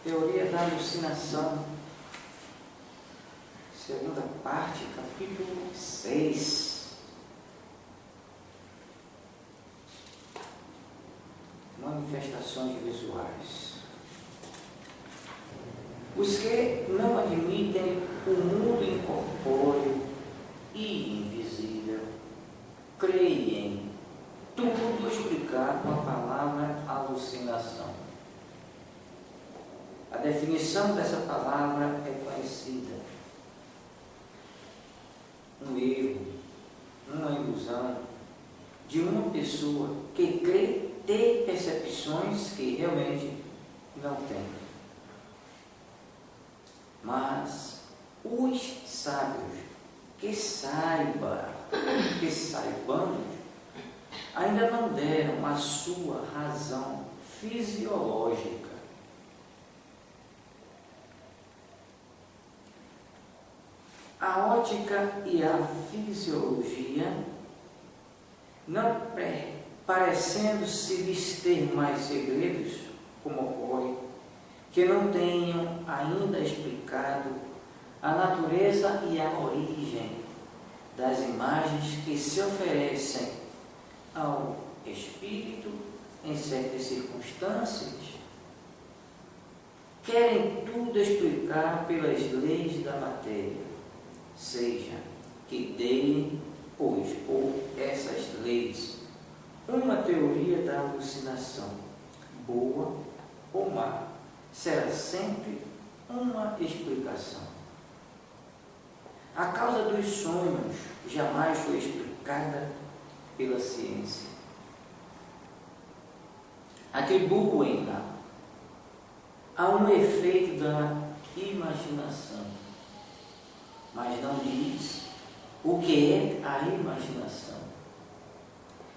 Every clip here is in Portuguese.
Teoria da alucinação, segunda parte, capítulo 6. Manifestações visuais. Os que não admitem o mundo incorpóreo e invisível creem tudo explicar com a palavra alucinação. A definição dessa palavra é conhecida. Um erro, uma ilusão de uma pessoa que crê ter percepções que realmente não tem. Mas os sábios que saibamos, ainda não deram a sua razão fisiológica. A ótica e a fisiologia, não parecendo-se lhes ter mais segredos, como ocorre, que não tenham ainda explicado a natureza e a origem das imagens que se oferecem ao espírito em certas circunstâncias, querem tudo explicar pelas leis da matéria, seja que deem, pois, por essas leis, uma teoria da alucinação, boa ou má, será sempre uma explicação. A causa dos sonhos jamais foi explicada pela ciência. Atribuem-na a um efeito da imaginação, mas não diz o que é a imaginação,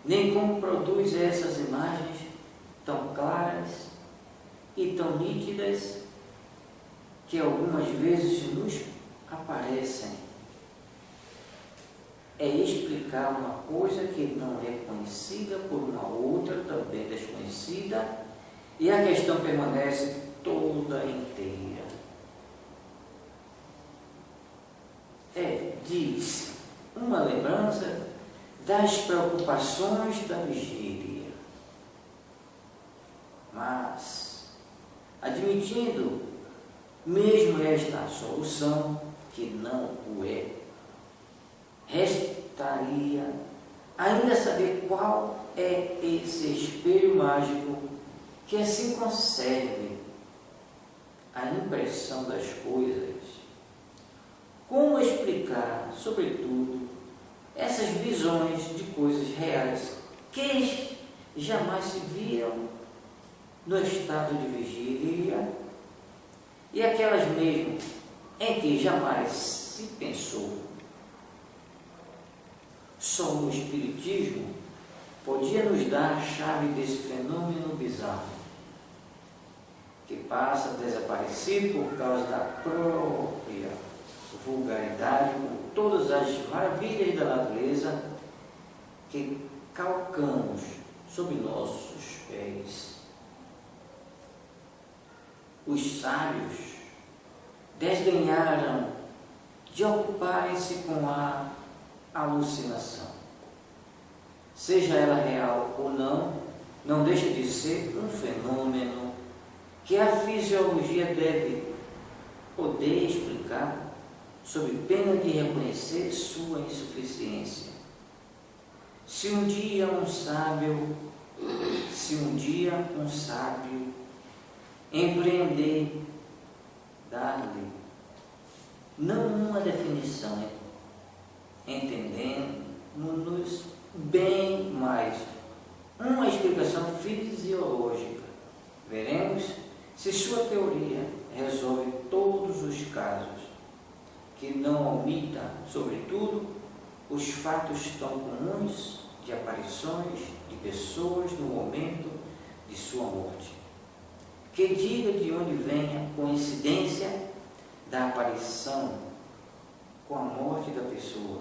nem como produz essas imagens tão claras e tão nítidas que algumas vezes nos aparecem. É explicar uma coisa que não é conhecida por uma outra também desconhecida, e a questão permanece toda inteira. Diz, uma lembrança das preocupações da vigília. Mas, admitindo mesmo esta solução, que não o é, restaria ainda saber qual é esse espelho mágico que assim conserve a impressão das coisas. Como explicar, sobretudo, essas visões de coisas reais que jamais se viram no estado de vigília e aquelas mesmo em que jamais se pensou? Só o Espiritismo podia nos dar a chave desse fenômeno bizarro, que passa desaparecido por causa da própria vulgaridade, por todas as maravilhas da natureza que calcamos sob nossos pés. Os sábios desdenharam de ocuparem-se com a alucinação. Seja ela real ou não, não deixa de ser um fenômeno que a fisiologia deve poder explicar, sob pena de reconhecer sua insuficiência. Se um dia um sábio empreender, dar-lhe não uma definição, entendendo-nos bem mais uma explicação fisiológica, veremos se sua teoria resolve todos os casos, que não omita, sobretudo, os fatos tão comuns de aparições de pessoas no momento de sua morte. Que diga de onde vem a coincidência da aparição com a morte da pessoa.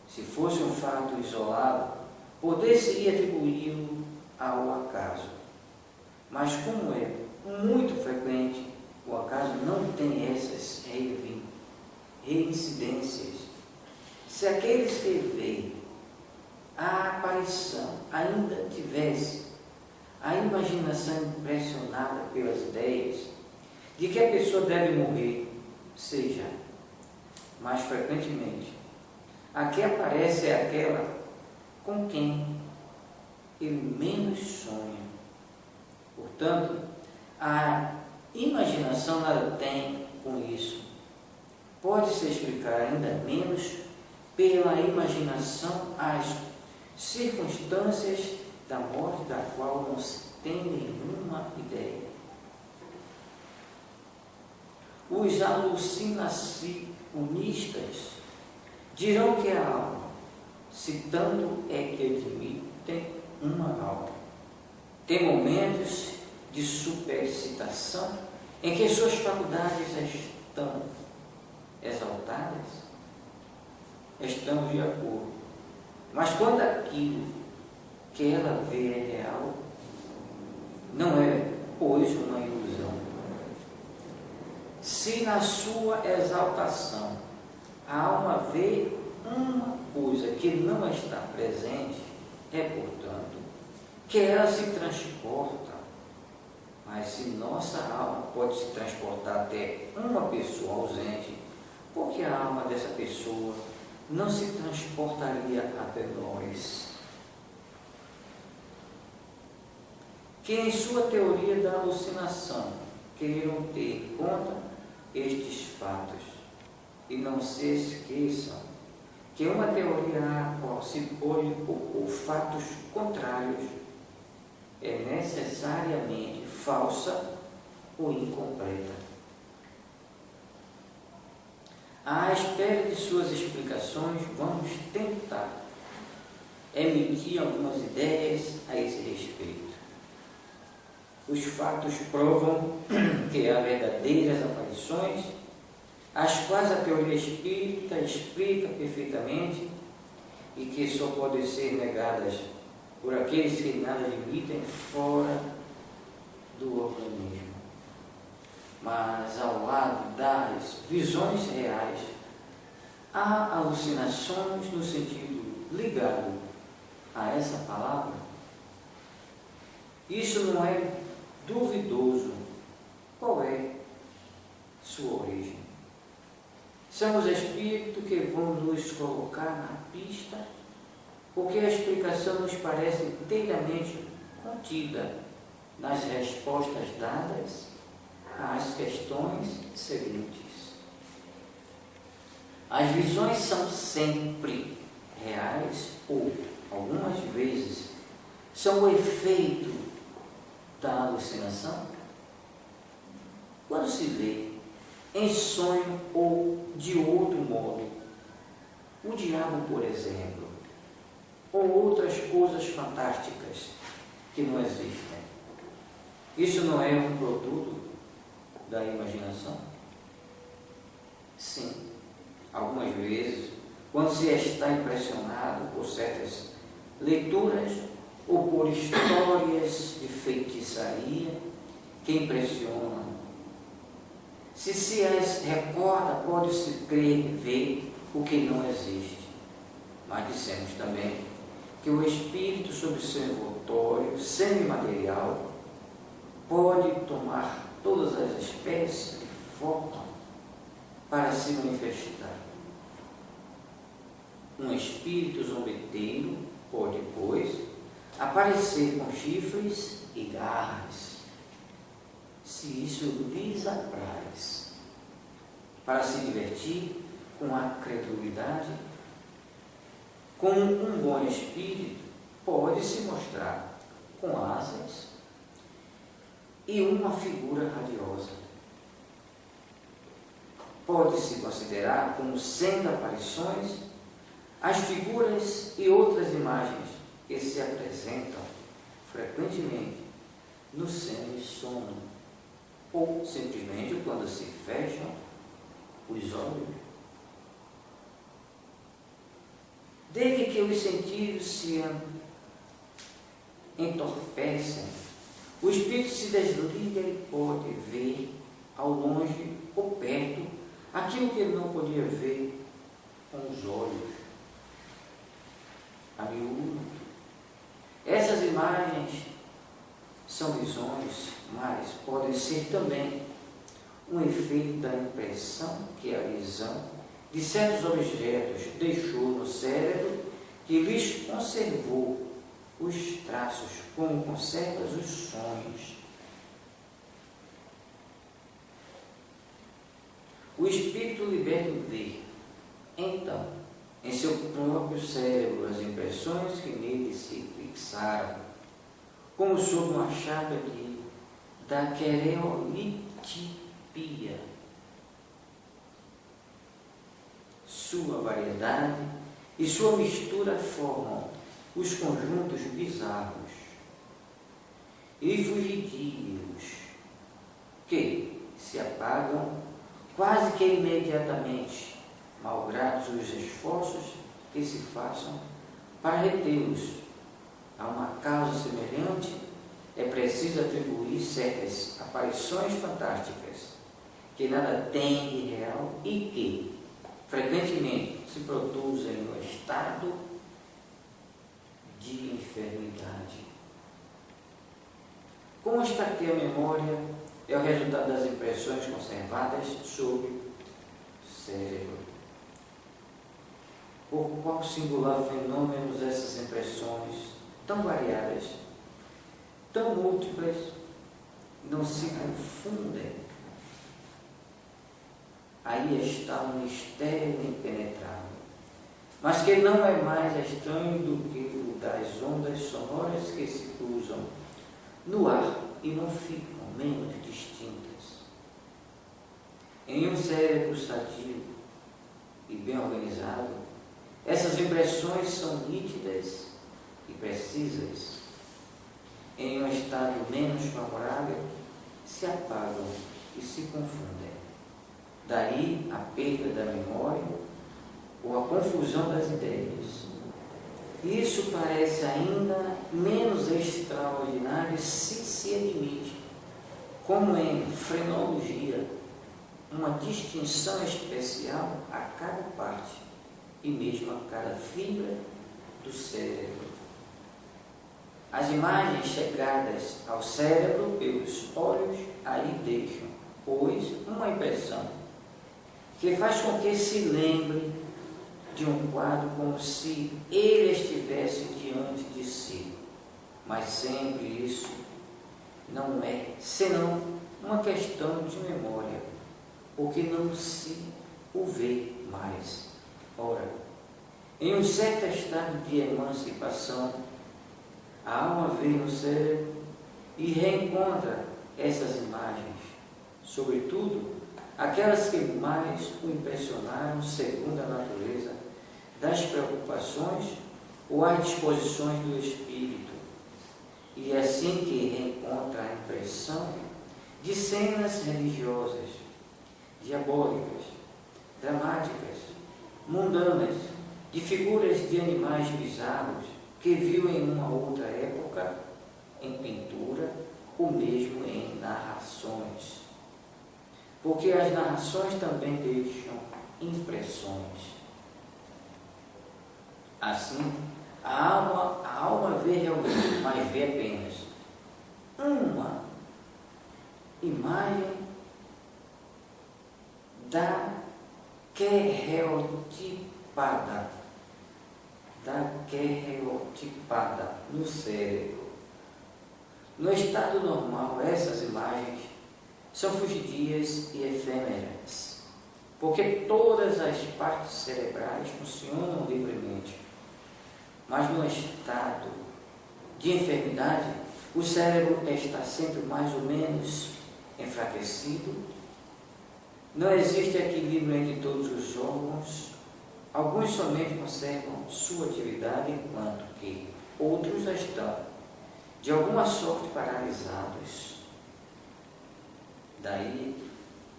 Se fosse um fato isolado, poder-se-ia atribuí-lo ao acaso. Mas como é muito frequente Se aqueles que veem a aparição ainda tivesse a imaginação impressionada pelas ideias de que a pessoa deve morrer, seja, mais frequentemente, a que aparece é aquela com quem ele menos sonha. Portanto, a imaginação nada tem com isso. Pode-se explicar ainda menos pela imaginação as circunstâncias da morte da qual não se tem nenhuma ideia. Os alucinacionistas dirão que a alma, se tanto é que admitem uma alma, tem momentos de superexcitação em que suas faculdades estão exaltadas, estamos de acordo. Mas quando aquilo que ela vê é real, não é, pois, uma ilusão. Se na sua exaltação a alma vê uma coisa que não está presente, é, portanto, que ela se transporta. Mas se nossa alma pode se transportar até uma pessoa ausente, porque a alma dessa pessoa não se transportaria até nós? Que em sua teoria da alucinação queiram ter em conta estes fatos e não se esqueçam que uma teoria à qual se pode opor fatos contrários é necessariamente falsa ou incompleta. À espera de suas explicações, vamos tentar emitir algumas ideias a esse respeito. Os fatos provam que há verdadeiras aparições, as quais a teoria espírita explica perfeitamente e que só podem ser negadas por aqueles que nada admitem fora do organismo. Mas ao lado das visões reais, há alucinações no sentido ligado a essa palavra. Isso não é duvidoso. Qual é sua origem? São os espíritos que vão nos colocar na pista, porque a explicação nos parece inteiramente contida nas respostas dadas às questões seguintes. As visões são sempre reais ou, algumas vezes, são o efeito da alucinação? Quando se vê em sonho ou de outro modo, o diabo, por exemplo, ou outras coisas fantásticas que não existem, isso não é um produto da imaginação? Sim, algumas vezes, quando se está impressionado por certas leituras ou por histórias de feitiçaria que impressionam, se as recorda, pode-se crer ver o que não existe. Mas dissemos também que o espírito, sob seu envoltório semimaterial, pode tomar todas as espécies de forma para se manifestar. Um espírito zombeteiro pode, pois, aparecer com chifres e garras, se isso lhes apraz, para se divertir com a credulidade. Com um bom espírito, pode se mostrar com asas e uma figura radiosa. Pode-se considerar como sendo aparições as figuras e outras imagens que se apresentam frequentemente no semi-sono, ou simplesmente quando se fecham os olhos. Desde que os sentidos se entorpecem, o espírito se desliga e pode ver ao longe ou perto aquilo que ele não podia ver com os olhos. são visões, mas podem ser também um efeito da impressão que a visão de certos objetos deixou no cérebro, que lhes conservou os traços, como conservas os sonhos. O espírito liberto vê, então, em seu próprio cérebro as impressões que nele se fixaram, como sob uma chapa de daquereolitipia. Sua variedade e sua mistura formam os conjuntos bizarros e fugidios que se apagam quase que imediatamente, malgrado os esforços que se façam para retê-los a uma causa semelhante. É preciso atribuir certas aparições fantásticas que nada têm de real e que frequentemente se produzem no estado de enfermidade. Consta que a memória é o resultado das impressões conservadas sobre o cérebro. Por qual singular fenômeno essas impressões, tão variadas, tão múltiplas, não se confundem? Aí está um mistério impenetrável, mas que não é mais estranho do que o das ondas sonoras que se cruzam no ar e não ficam menos distintas. Em um cérebro sadio e bem organizado, essas impressões são nítidas e precisas. Em um estado menos favorável, se apagam e se confundem. Daí a perda da memória ou a confusão das ideias. Isso parece ainda menos extraordinário se admite, como em frenologia, uma distinção especial a cada parte e mesmo a cada fibra do cérebro. As imagens chegadas ao cérebro pelos olhos aí deixam, pois, uma impressão que faz com que se lembre de um quadro como se ele estivesse diante de si. Mas sempre isso não é senão uma questão de memória, porque não se o vê mais. Ora, em um certo estado de emancipação, a alma vê no cérebro e reencontra essas imagens, sobretudo aquelas que mais o impressionaram segundo a natureza das preocupações ou as disposições do espírito, e é assim que reencontra a impressão de cenas religiosas, diabólicas, dramáticas, mundanas, de figuras de animais bizarros que viu em uma outra época em pintura ou mesmo em narrações. Porque as narrações também deixam impressões. Assim, a alma vê realmente, mas vê apenas uma imagem daquereotipada no cérebro. No estado normal, essas imagens são fugidias e efêmeras, porque todas as partes cerebrais funcionam livremente. Mas no estado de enfermidade, o cérebro está sempre mais ou menos enfraquecido, não existe equilíbrio entre todos os órgãos, alguns somente conservam sua atividade, enquanto que outros já estão, de alguma sorte, paralisados. Daí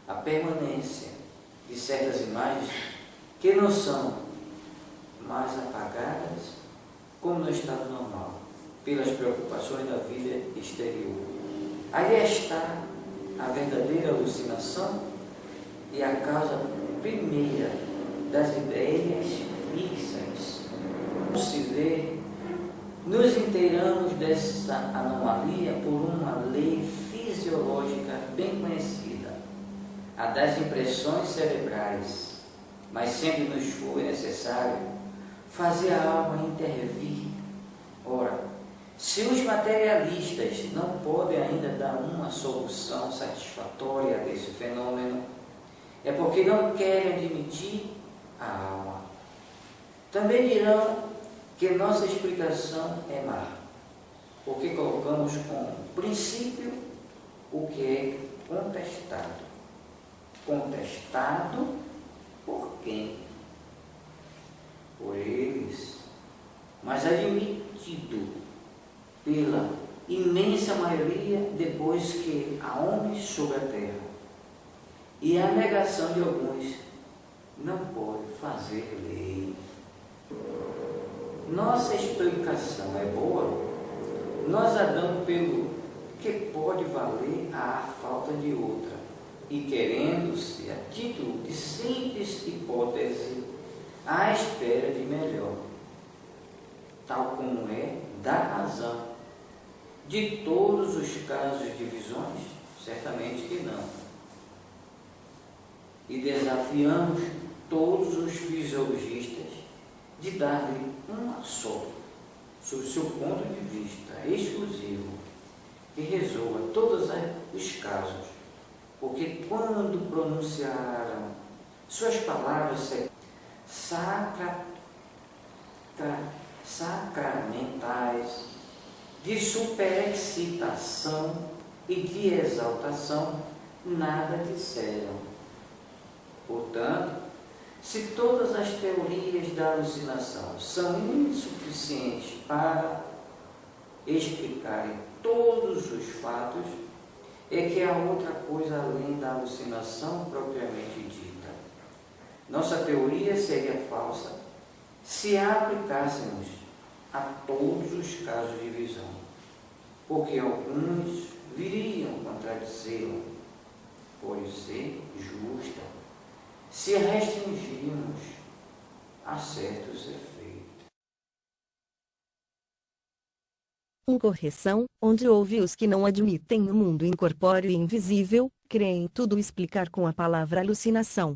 a permanência de certas imagens que não são mais apagadas, como no estado normal, pelas preocupações da vida exterior. Aí está a verdadeira alucinação e a causa primeira das ideias fixas. Não se vê Nos inteiramos dessa anomalia por uma lei fisiológica bem conhecida, a das impressões cerebrais, mas sempre nos foi necessário fazer a alma intervir. Ora, se os materialistas não podem ainda dar uma solução satisfatória desse fenômeno, é porque não querem admitir a alma. Também dirão que nossa explicação é má, porque colocamos como princípio o que é contestado. Contestado por quem? Por eles, mas admitido pela imensa maioria depois que há homens sobre a terra. E a negação de alguns não pode fazer lei. Nossa explicação é boa, nós a damos pelo que pode valer à falta de outra, e querendo-se, a título de simples hipótese, à espera de melhor, tal como é da razão. De todos os casos de visões, certamente que não. E desafiamos todos os fisiologistas de dar-lhe uma só, sob seu ponto de vista exclusivo, que resolva todos os casos, porque quando pronunciaram suas palavras sacramentais, de superexcitação e de exaltação, nada disseram. Portanto, se todas as teorias da alucinação são insuficientes para explicarem todos os fatos, é que há outra coisa além da alucinação propriamente dita. Nossa teoria seria falsa se a aplicássemos a todos os casos de visão, porque alguns viriam contradizê-la, pode ser justa, se restringirmos a certos efeitos. Correção, onde houve os que não admitem o mundo incorpóreo e invisível, creem tudo explicar com a palavra alucinação.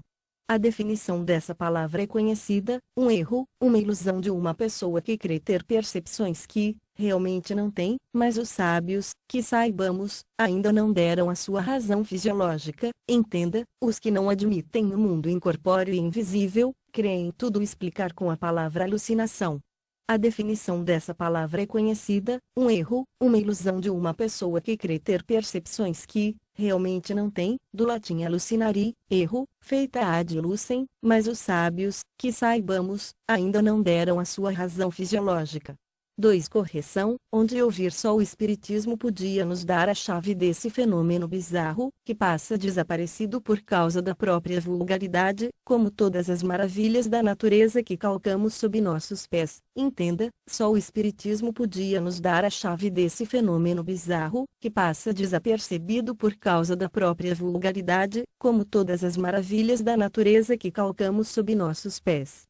A definição dessa palavra é conhecida: um erro, uma ilusão de uma pessoa que crê ter percepções que, realmente não tem, mas os sábios, que saibamos, ainda não deram a sua razão fisiológica. Entenda, os que não admitem o mundo incorpóreo e invisível, creem tudo explicar com a palavra alucinação. A definição dessa palavra é conhecida: um erro, uma ilusão de uma pessoa que crê ter percepções que, realmente não tem, do latim alucinari, erro, feita ad lucem, mas os sábios, que saibamos, ainda não deram a sua razão fisiológica. 2. Correção, onde ouvir só o Espiritismo podia nos dar a chave desse fenômeno bizarro, que passa desaparecido por causa da própria vulgaridade, como todas as maravilhas da natureza que calcamos sob nossos pés. Entenda, só o Espiritismo podia nos dar a chave desse fenômeno bizarro, que passa desapercebido por causa da própria vulgaridade, como todas as maravilhas da natureza que calcamos sob nossos pés.